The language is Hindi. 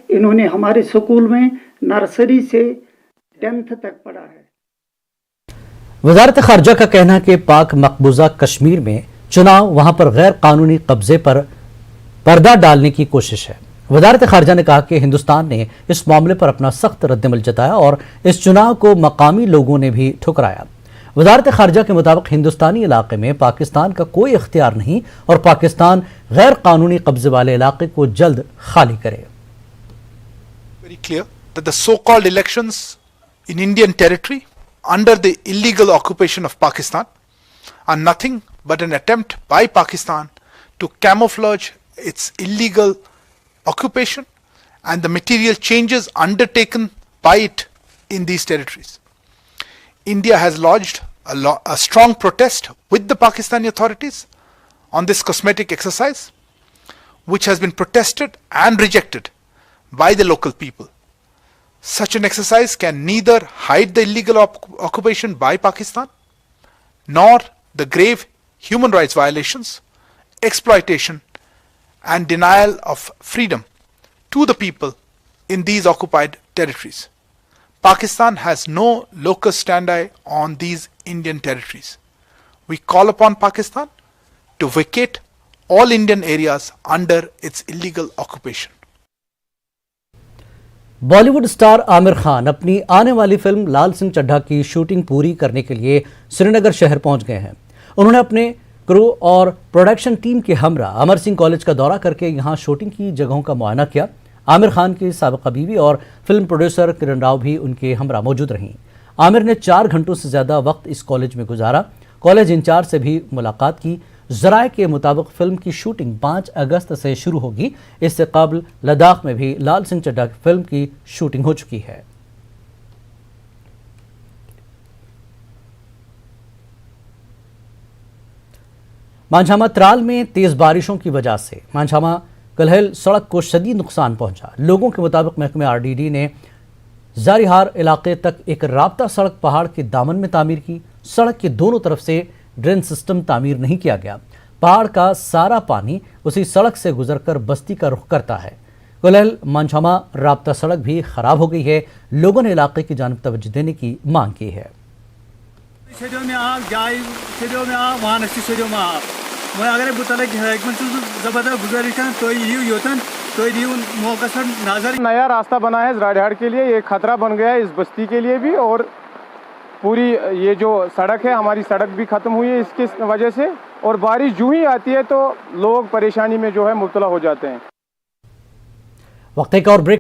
इन्होंने हमारे स्कूल में नर्सरी से 10th तक पढ़ा है। वजारत खारजा का कहना है कि पाक मकबूजा कश्मीर में चुनाव वहां पर गैर कानूनी कब्जे पर पर्दा डालने की कोशिश है। वजारत खारजा ने कहा कि हिंदुस्तान ने इस मामले पर अपना सख्त रद्दमल जताया और इस चुनाव को मकामी लोगों ने भी ठुकराया। वजारत खारजा के मुताबिक हिंदुस्तानी इलाके में पाकिस्तान का कोई इख्तियार नहीं और पाकिस्तान गैर कानूनी कब्जे वाले इलाके को जल्द खाली करे। Very clear that the so-called elections in Indian territory under the illegal occupation of Pakistan are nothing but an attempt by Pakistan to camouflage its illegal occupation and the material changes undertaken by it in these territories. India has lodged a strong protest with the Pakistani authorities on this cosmetic exercise, which has been protested and rejected by the local people. Such an exercise can neither hide the illegal occupation by Pakistan nor the grave human rights violations, exploitation and denial of freedom to the people in these occupied territories. Pakistan has no locus standi on these Indian territories. We call upon Pakistan to vacate all Indian areas under its illegal occupation. Bollywood star Aamir Khan अपनी आने वाली फिल्म लाल सिंह चड्ढा की शूटिंग पूरी करने के लिए श्रीनगर शहर पहुंच गए हैं। उन्होंने अपने क्रू और प्रोडक्शन टीम के हमरा अमर सिंह कॉलेज का दौरा करके यहां शूटिंग की जगहों का मुआयना किया। आमिर खान की साबिका बीवी और फिल्म प्रोड्यूसर किरण राव भी उनके हमरा मौजूद रहीं। आमिर ने 4 घंटों से ज्यादा वक्त इस कॉलेज में गुजारा। कॉलेज इंचार्ज से भी मुलाकात की। जराये के मुताबिक फिल्म की शूटिंग 5 अगस्त से शुरू होगी। इससे कबल लद्दाख में भी लाल सिंह चड्ढा फिल्म की शूटिंग हो चुकी है। मांझामा त्राल में तेज बारिशों की वजह से मांझामा कलहल सड़क को शदीद नुकसान पहुंचा। लोगों के मुताबिक महकमे आरडीडी ने जारीहार इलाके तक एक राब्ता सड़क पहाड़ के दामन में तामीर की। सड़क के दोनों तरफ से ड्रेन सिस्टम तामीर नहीं किया गया। पहाड़ का सारा पानी उसी सड़क से गुजरकर बस्ती का रुख करता है। कलहल मांझामा राब्ता सड़क भी खराब हो गई है। लोगों ने इलाके की जानिब तवज्जो देने की मांग की है। नया रास्ता बना है राजहाट के लिए, ये खतरा बन गया है इस बस्ती के लिए भी, और पूरी ये जो सड़क है हमारी सड़क भी खत्म हुई है इसकी वजह से, और बारिश यूं ही आती है तो लोग परेशानी में जो है मुब्तला हो जाते हैं। वक्त एक और ब्रेक